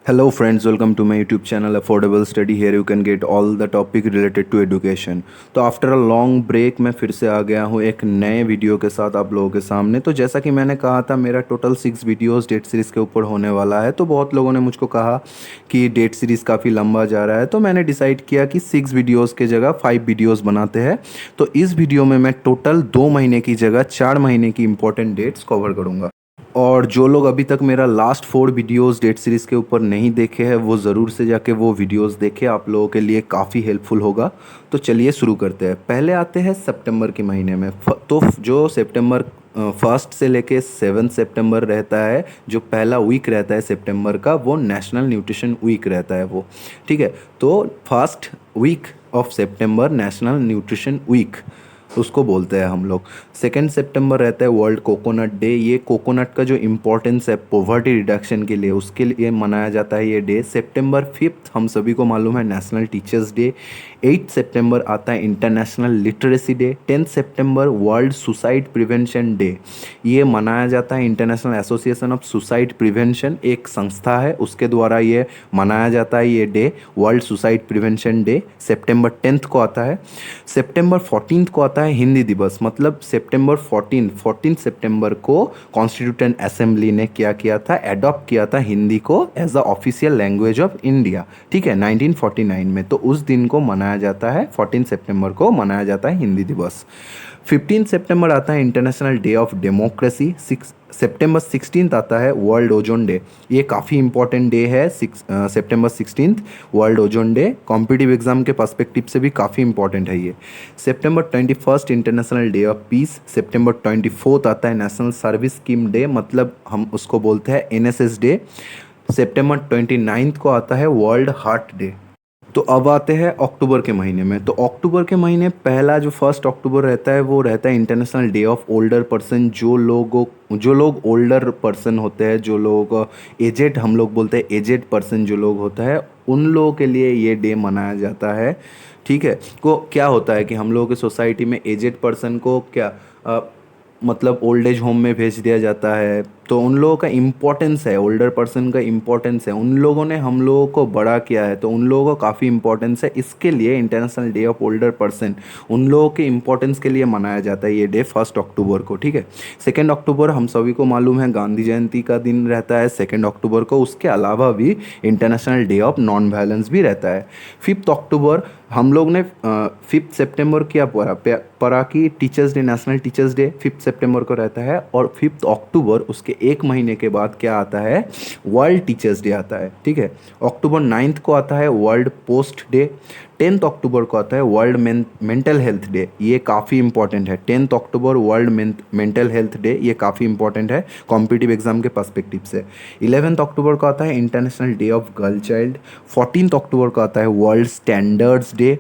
Hello friends, welcome to my YouTube channel Affordable Study. Here you can get all the topic related to education. तो after a long break मैं फिर से आ गया हूँ एक नए वीडियो के साथ आप लोगों के सामने। तो जैसा कि मैंने कहा था मेरा टोटल 6 वीडियोस डेट सीरीज़ के ऊपर होने वाला है। तो बहुत लोगों ने मुझको कहा कि डेट सीरीज़ काफ़ी लंबा जा रहा है, तो मैंने डिसाइड किया कि 6 वीडियोज़ के जगह 5 वीडियोज़ बनाते हैं। तो इस वीडियो में मैं टोटल 2 महीने की जगह 4 महीने की इंपॉर्टेंट डेट्स कवर करूँगा। और जो लोग अभी तक मेरा लास्ट 4 वीडियोस डेट सीरीज़ के ऊपर नहीं देखे हैं वो ज़रूर से जाके वो वीडियोस देखें, आप लोगों के लिए काफ़ी हेल्पफुल होगा। तो चलिए शुरू करते हैं। पहले आते हैं सितंबर के महीने में। तो जो सितंबर 1 से लेके 7 सितंबर रहता है, जो पहला वीक रहता है सितंबर का, वो नेशनल न्यूट्रिशन वीक रहता है वो। ठीक है, तो फर्स्ट वीक ऑफ सितंबर नेशनल न्यूट्रिशन वीक उसको बोलते हैं हम लोग। 2 सितंबर रहता है वर्ल्ड कोकोनट डे। ये कोकोनट का जो इम्पोर्टेंस है पॉवर्टी रिडक्शन के लिए, उसके लिए मनाया जाता है ये डे। सितंबर 5 हम सभी को मालूम है नेशनल टीचर्स डे। 8 सितंबर आता है इंटरनेशनल लिटरेसी डे। 10 सितंबर वर्ल्ड सुसाइड प्रिवेंशन डे। ये मनाया जाता है international association of suicide prevention, एक संस्था है, उसके द्वारा ये मनाया जाता है ये day, world suicide prevention day. सितंबर 10 को आता है। सितंबर 14 को आता है हिंदी दिवस। मतलब सितंबर 14 सितंबर को कॉन्स्टिट्यूटेंट असेंबली ने क्या किया था, एडॉप्ट किया था हिंदी को as a official language of India. ठीक है, 1949 में। तो उस दिन को मनाया जाता है, 14 सितंबर को मनाया जाता है हिंदी दिवस। 15 सितंबर आता है इंटरनेशनल डे ऑफ डेमोक्रेसी। सितंबर 16 आता है वर्ल्ड ओजोन डे। ये काफ़ी इंपॉर्टेंट डे है। सितंबर 16 world ozone day competitive exam के पर्सपेक्टिव से भी काफ़ी इंपॉर्टेंट है ये। सितंबर 21 इंटरनेशनल डे ऑफ पीस। सितंबर 24 आता है नेशनल सर्विस स्कीम डे, मतलब हम उसको बोलते हैं एनएसएस डे। सितंबर 29 को आता है वर्ल्ड हार्ट डे। तो अब आते हैं अक्टूबर के महीने में। तो अक्टूबर के महीने पहला जो 1 अक्टूबर रहता है वो रहता है international day of older person. जो लोग ओल्डर पर्सन होते हैं, जो लोग एजेड, हम लोग बोलते हैं एजेड पर्सन जो लोग होता है, उन लोगों के लिए ये डे मनाया जाता है। ठीक है, को क्या होता है कि हम लोगों की सोसाइटी में एजेड पर्सन को क्या मतलब ओल्ड एज होम में भेज दिया जाता है। तो उन लोगों का इम्पोर्टेंस है, ओल्डर पर्सन का इम्पोर्टेंस है, उन लोगों ने हम लोगों को बड़ा किया है, तो उन लोगों को काफ़ी इम्पोर्टेंस है। इसके लिए international day of older person, उन लोगों के इम्पोर्टेंस के लिए मनाया जाता है ये डे 1 अक्टूबर को। ठीक है, 2 अक्टूबर हम सभी को मालूम है गांधी जयंती का दिन रहता है 2 अक्टूबर को। उसके अलावा भी international day of non violence भी रहता है। 5 अक्टूबर हम लोग ने 5 सितंबर क्या पढ़ा कि teachers day, national teachers day 5 सितंबर को रहता है। और 5 अक्टूबर उसके एक महीने के बाद क्या आता है, वर्ल्ड टीचर्स डे आता है। ठीक है, अक्टूबर 9 को आता है वर्ल्ड पोस्ट डे। 10 अक्टूबर को आता है वर्ल्ड मेंटल हेल्थ डे। ये काफ़ी इंपॉर्टेंट है। 10 October world mental health day, ये काफ़ी इंपॉर्टेंट है कॉम्पिटिटिव एग्जाम के पर्सपेक्टिव से। 11 अक्टूबर को आता है international day of girl child. 14 अक्टूबर को आता है वर्ल्ड स्टैंडर्ड्स डे।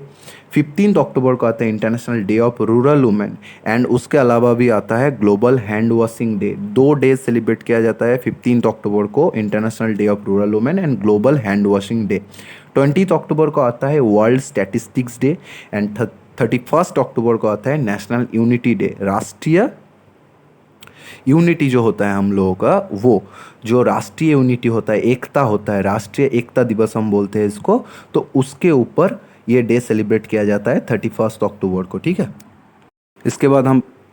15 अक्टूबर को आता है international day of rural women. And उसके अलावा भी आता है global hand washing day. 2 days celebrate किया जाता है 15 अक्टूबर को, international day of rural women and global hand washing day. 20 अक्टूबर को आता है वर्ल्ड स्टैटिस्टिक्स डे। एंड 31 अक्टूबर को आता है नेशनल यूनिटी डे, राष्ट्रीय यूनिटी जो होता है हम लोगों का, वो जो राष्ट्रीय यूनिटी होता है, एकता होता है, राष्ट्रीय एकता दिवस हम बोलते हैं इसको। तो उसके ऊपर ये डे सेलिब्रेट किया जाता है 31 अक्टूबर को। ठीक है, इसके बाद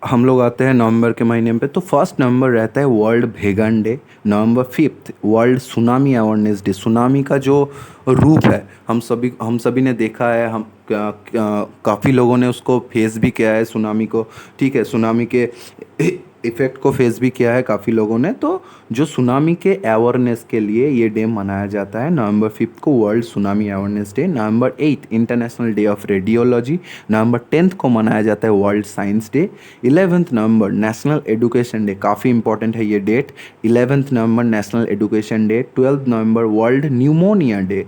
हम लोग आते हैं नवंबर के महीने पे। तो 1 नवंबर रहता है वर्ल्ड वेगन डे। नवंबर 5 world tsunami awareness day. Tsunami का जो रूप है हम सभी ने देखा है, हम काफ़ी लोगों ने उसको फेस भी किया है सुनामी को। ठीक है, सुनामी के इफ़ेक्ट को फेस भी किया है काफ़ी लोगों ने। तो जो सुनामी के अवेयरनेस के लिए ये डे मनाया जाता है नवंबर 5 को, वर्ल्ड सुनामी अवेयरनेस डे। नवंबर 8 इंटरनेशनल डे ऑफ रेडियोलॉजी। नवंबर 10 को मनाया जाता है वर्ल्ड साइंस डे। 11 नवंबर नेशनल एजुकेशन डे, काफ़ी इंपॉर्टेंट है ये डेट। 11 नवंबर नेशनल एजुकेशन डे। 12 नवंबर वर्ल्ड न्यूमोनिया डे।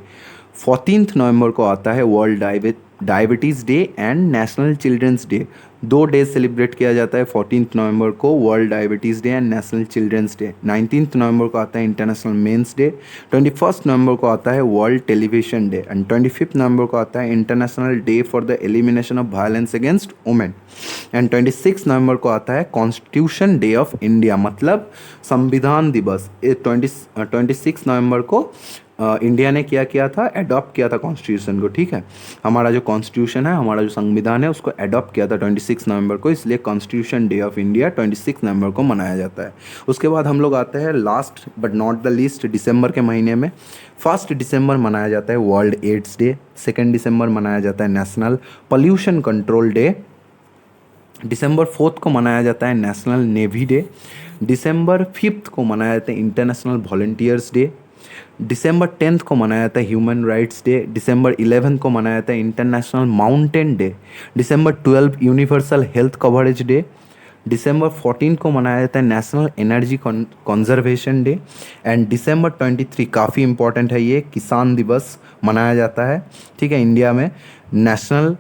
14 नवंबर को आता है world diabetes day and national children's day. 2 days celebrate किया जाता है 14 नवंबर को, world diabetes day and national children's day. 19 नवंबर को आता है इंटरनेशनल मेंस डे। 21 नवंबर को आता है वर्ल्ड टेलीविजन डे। एंड 25 नवंबर को आता है international day for the elimination of violence against women. And 26 नवंबर को आता है कॉन्स्टिट्यूशन डे ऑफ इंडिया, मतलब संविधान दिवस। 26 नवंबर को इंडिया ने क्या किया था, एडॉप्ट किया था कॉन्स्टिट्यूशन को, ठीक है। हमारा जो कॉन्स्टिट्यूशन है, हमारा जो संविधान है, उसको एडॉप्ट किया था 26 नवंबर को, इसलिए कॉन्स्टिट्यूशन डे ऑफ इंडिया 26 नवंबर को मनाया जाता है। उसके बाद हम लोग आते हैं last but not the least दिसंबर के महीने में। 1 दिसंबर मनाया जाता है वर्ल्ड एड्स डे। 2 दिसंबर मनाया जाता है नेशनल पोल्यूशन कंट्रोल डे। दिसंबर 4 को मनाया जाता है नेशनल नेवी डे। दिसंबर 5 को मनाया जाता है इंटरनेशनल वॉलंटियर्स डे। दिसंबर 10 को मनाया जाता है ह्यूमन राइट्स डे। दिसंबर 11 को मनाया जाता है इंटरनेशनल माउंटेन डे। दिसंबर 12 यूनिवर्सल हेल्थ कवरेज डे। दिसंबर 14 को मनाया जाता है national energy conservation day. And दिसंबर 23 काफ़ी इंपॉर्टेंट है ये, किसान दिवस मनाया जाता है, ठीक है, इंडिया में। नेशनल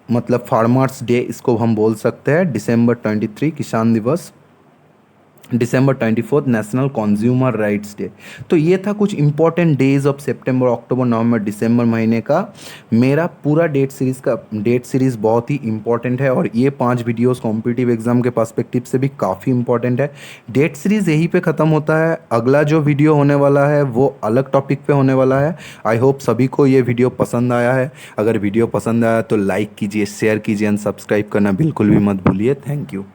मतलब फार्मर्स डे इसको हम बोल सकते हैं। दिसंबर 23 किसान दिवस। दिसंबर 24 नेशनल कंज्यूमर राइट्स डे। तो ये था कुछ इंपॉर्टेंट डेज ऑफ सितंबर, अक्टूबर, नवंबर, दिसंबर महीने का। मेरा पूरा डेट सीरीज़ बहुत ही इंपॉर्टेंट है और ये 5 वीडियोस कॉम्पिटिटिव एग्जाम के पर्सपेक्टिव से भी काफ़ी इंपॉर्टेंट है। डेट सीरीज़ यहीं पे ख़त्म होता है। अगला जो वीडियो होने वाला है वो अलग टॉपिक पे होने वाला है। आई होप सभी को ये वीडियो पसंद आया है। अगर वीडियो पसंद आया तो लाइक कीजिए, शेयर कीजिए एंड सब्सक्राइब करना बिल्कुल भी मत भूलिए। Thank you.